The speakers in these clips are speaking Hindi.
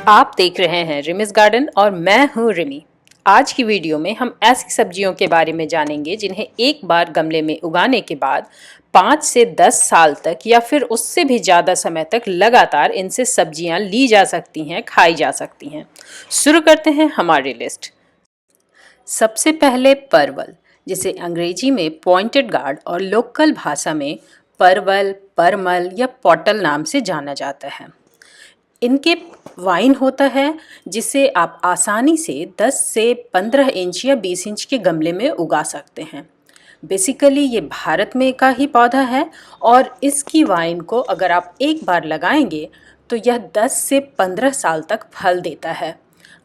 आप देख रहे हैं रिमिस गार्डन और मैं हूं रिमी। आज की वीडियो में हम ऐसी सब्जियों के बारे में जानेंगे जिन्हें एक बार गमले में उगाने के बाद 5 से 10 साल तक या फिर उससे भी ज़्यादा समय तक लगातार इनसे सब्जियां ली जा सकती हैं, खाई जा सकती हैं। शुरू करते हैं हमारी लिस्ट। सबसे पहले परवल, जिसे अंग्रेजी में पॉइंटेड गार्ड और लोकल भाषा में परवल, परमल या पॉटल नाम से जाना जाता है। इनके वाइन होता है जिसे आप आसानी से 10 से 15 इंच या 20 इंच के गमले में उगा सकते हैं। बेसिकली ये भारत में का ही पौधा है और इसकी वाइन को अगर आप एक बार लगाएंगे तो यह 10 से 15 साल तक फल देता है।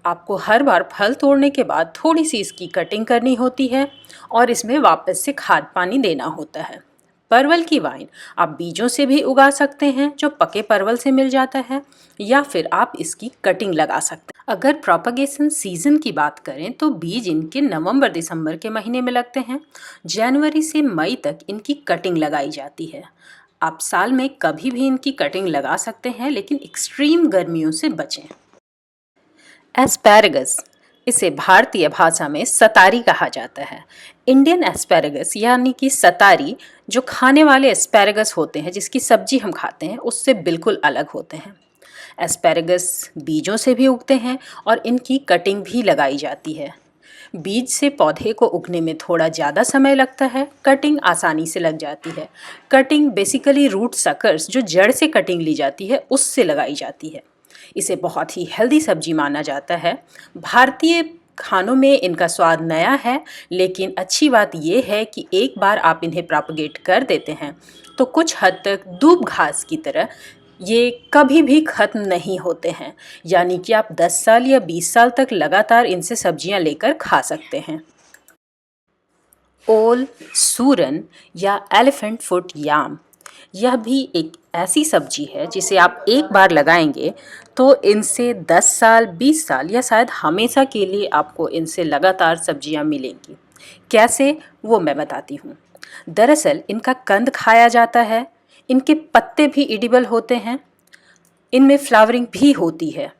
आपको हर बार फल तोड़ने के बाद थोड़ी सी इसकी कटिंग करनी होती है और इसमें वापस से खाद पानी देना होता है। परवल की वाइन आप बीजों से भी उगा सकते हैं जो पके परवल से मिल जाता है, या फिर आप इसकी कटिंग लगा सकते हैं। अगर प्रोपगेशन सीजन की बात करें तो बीज इनके नवंबर दिसंबर के महीने में लगते हैं। जनवरी से मई तक इनकी कटिंग लगाई जाती है। आप साल में कभी भी इनकी कटिंग लगा सकते हैं, लेकिन एक्सट्रीम गर्मियों से बचें। एस्पैरागस, इसे भारतीय भाषा में सतारी कहा जाता है। इंडियन एस्पैरागस यानी कि सतारी जो खाने वाले एस्पैरागस होते हैं, जिसकी सब्जी हम खाते हैं, उससे बिल्कुल अलग होते हैं। एस्पैरागस बीजों से भी उगते हैं और इनकी कटिंग भी लगाई जाती है। बीज से पौधे को उगने में थोड़ा ज़्यादा समय लगता है, कटिंग आसानी से लग जाती है। कटिंग बेसिकली रूट सकर्स, जो जड़ से कटिंग ली जाती है, उससे लगाई जाती है। इसे बहुत ही हेल्दी सब्जी माना जाता है। भारतीय खानों में इनका स्वाद नया है, लेकिन अच्छी बात यह है कि एक बार आप इन्हें प्रोपगेट कर देते हैं तो कुछ हद तक दूब घास की तरह ये कभी भी ख़त्म नहीं होते हैं, यानी कि आप 10 साल या 20 साल तक लगातार इनसे सब्जियां लेकर खा सकते हैं। ओल, सूरन या एलिफेंट फुट याम, यह भी एक ऐसी सब्जी है जिसे आप एक बार लगाएंगे तो इनसे 10 साल, 20 साल या शायद हमेशा के लिए आपको इनसे लगातार सब्जियां मिलेंगी। कैसे, वो मैं बताती हूँ। दरअसल इनका कंद खाया जाता है, इनके पत्ते भी एडिबल होते हैं, इनमें फ्लावरिंग भी होती है।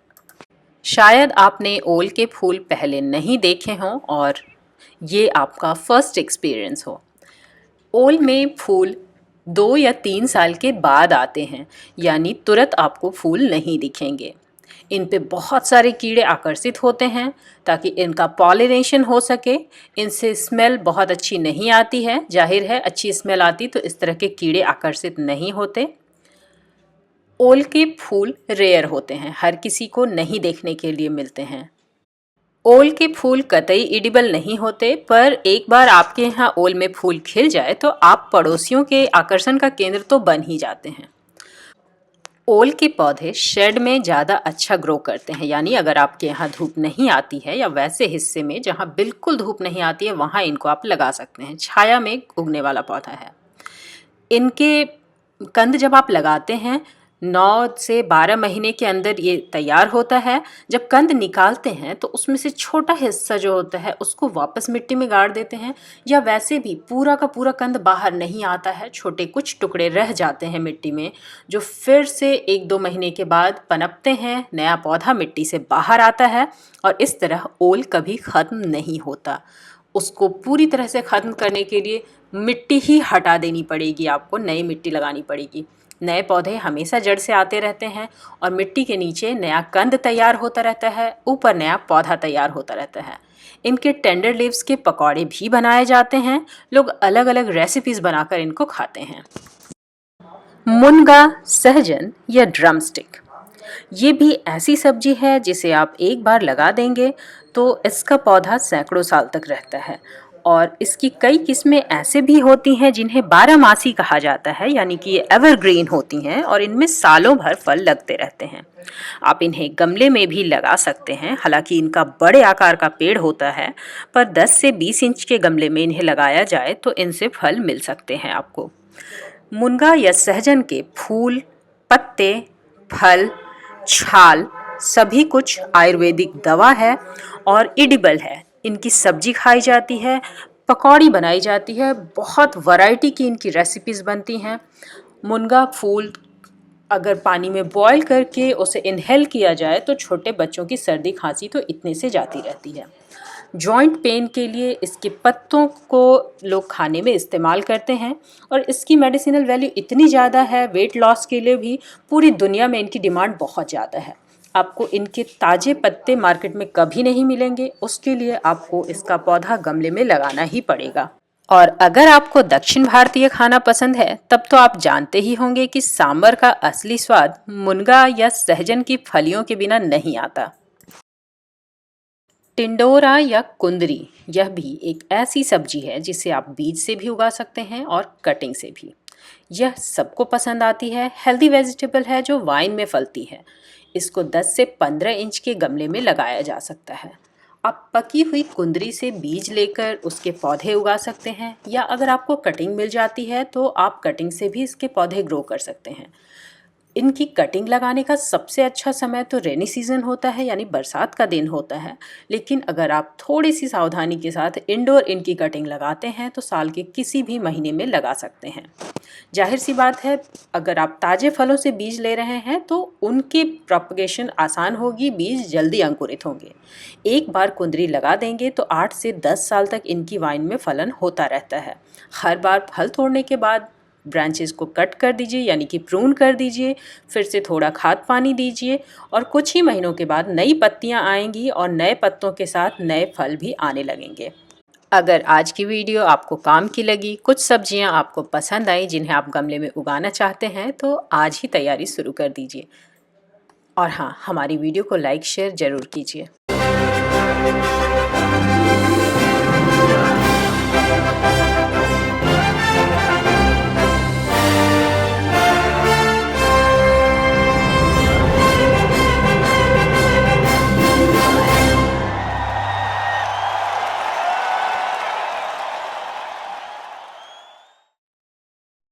शायद आपने ओल के फूल पहले नहीं देखे हों और ये आपका फर्स्ट एक्सपीरियंस हो। ओल में फूल 2 या 3 साल के बाद आते हैं, यानी तुरंत आपको फूल नहीं दिखेंगे। इन पे बहुत सारे कीड़े आकर्षित होते हैं ताकि इनका पॉलिनेशन हो सके। इनसे स्मेल बहुत अच्छी नहीं आती है, जाहिर है अच्छी स्मेल आती तो इस तरह के कीड़े आकर्षित नहीं होते। ओल के फूल रेयर होते हैं, हर किसी को नहीं देखने के लिए मिलते हैं। ओल के फूल कतई एडिबल नहीं होते, पर एक बार आपके यहाँ ओल में फूल खिल जाए तो आप पड़ोसियों के आकर्षण का केंद्र तो बन ही जाते हैं। ओल के पौधे शेड में ज़्यादा अच्छा ग्रो करते हैं, यानी अगर आपके यहाँ धूप नहीं आती है या वैसे हिस्से में जहाँ बिल्कुल धूप नहीं आती है, वहाँ इनको आप लगा सकते हैं। छाया में उगने वाला पौधा है। इनके कंद जब आप लगाते हैं 9 से 12 महीने के अंदर ये तैयार होता है। जब कंद निकालते हैं तो उसमें से छोटा हिस्सा जो होता है उसको वापस मिट्टी में गाड़ देते हैं, या वैसे भी पूरा का पूरा कंद बाहर नहीं आता है, छोटे कुछ टुकड़े रह जाते हैं मिट्टी में, जो फिर से 1-2 महीने के बाद पनपते हैं, नया पौधा मिट्टी से बाहर आता है। और इस तरह ओल कभी ख़त्म नहीं होता। उसको पूरी तरह से ख़त्म करने के लिए मिट्टी ही हटा देनी पड़ेगी, आपको नई मिट्टी लगानी पड़ेगी। नए पौधे हमेशा जड़ से आते रहते हैं और मिट्टी के नीचे नया कंद तैयार होता रहता है, ऊपर नया पौधा तैयार होता रहता है। इनके टेंडर लीव्स के पकौड़े भी बनाए जाते हैं। लोग अलग अलग रेसिपीज़ बनाकर इनको खाते हैं। मुनगा, सहजन या ड्रमस्टिक, ये भी ऐसी सब्जी है जिसे आप एक बार लगा देंगे तो इसका पौधा सैकड़ों साल तक रहता है। और इसकी कई किस्में ऐसे भी होती हैं जिन्हें 12 मासी कहा जाता है, यानी कि ये एवरग्रीन होती हैं और इनमें सालों भर फल लगते रहते हैं। आप इन्हें गमले में भी लगा सकते हैं, हालांकि इनका बड़े आकार का पेड़ होता है, पर 10 से 20 इंच के गमले में इन्हें लगाया जाए तो इनसे फल मिल सकते हैं आपको। मुनगा या सहजन के फूल, पत्ते, फल, छाल सभी कुछ आयुर्वेदिक दवा है और एडिबल है। इनकी सब्जी खाई जाती है, पकौड़ी बनाई जाती है, बहुत वैरायटी की इनकी रेसिपीज़ बनती हैं। मुनगा फूल अगर पानी में बॉईल करके उसे इनहेल किया जाए तो छोटे बच्चों की सर्दी खांसी तो इतने से जाती रहती है। जॉइंट पेन के लिए इसके पत्तों को लोग खाने में इस्तेमाल करते हैं और इसकी मेडिसिनल वैल्यू इतनी ज़्यादा है, वेट लॉस के लिए भी पूरी दुनिया में इनकी डिमांड बहुत ज़्यादा है। आपको इनके ताज़े पत्ते मार्केट में कभी नहीं मिलेंगे, उसके लिए आपको इसका पौधा गमले में लगाना ही पड़ेगा। और अगर आपको दक्षिण भारतीय खाना पसंद है तब तो आप जानते ही होंगे कि सांबर का असली स्वाद मुनगा या सहजन की फलियों के बिना नहीं आता। टिंडोरा या कुंदरी, यह भी एक ऐसी सब्जी है जिसे आप बीज से भी उगा सकते हैं और कटिंग से भी। यह सबको पसंद आती है, हेल्दी वेजिटेबल है जो वाइन में फलती है। इसको 10 से 15 इंच के गमले में लगाया जा सकता है। आप पकी हुई कुंदरी से बीज लेकर उसके पौधे उगा सकते हैं, या अगर आपको कटिंग मिल जाती है तो आप कटिंग से भी इसके पौधे ग्रो कर सकते हैं। इनकी कटिंग लगाने का सबसे अच्छा समय तो रेनी सीज़न होता है, यानी बरसात का दिन होता है। लेकिन अगर आप थोड़ी सी सावधानी के साथ इंडोर इनकी कटिंग लगाते हैं तो साल के किसी भी महीने में लगा सकते हैं। जाहिर सी बात है, अगर आप ताज़े फलों से बीज ले रहे हैं तो उनकी प्रोपगेशन आसान होगी, बीज जल्दी अंकुरित होंगे। एक बार कुंदरी लगा देंगे तो 8 से 10 साल तक इनकी वाइन में फलन होता रहता है। हर बार फल तोड़ने के बाद ब्रांचेस को कट कर दीजिए, यानी कि प्रून कर दीजिए, फिर से थोड़ा खाद पानी दीजिए और कुछ ही महीनों के बाद नई पत्तियां आएंगी और नए पत्तों के साथ नए फल भी आने लगेंगे। अगर आज की वीडियो आपको काम की लगी, कुछ सब्जियां आपको पसंद आई जिन्हें आप गमले में उगाना चाहते हैं, तो आज ही तैयारी शुरू कर दीजिए। और हाँ, हमारी वीडियो को लाइक शेयर ज़रूर कीजिए।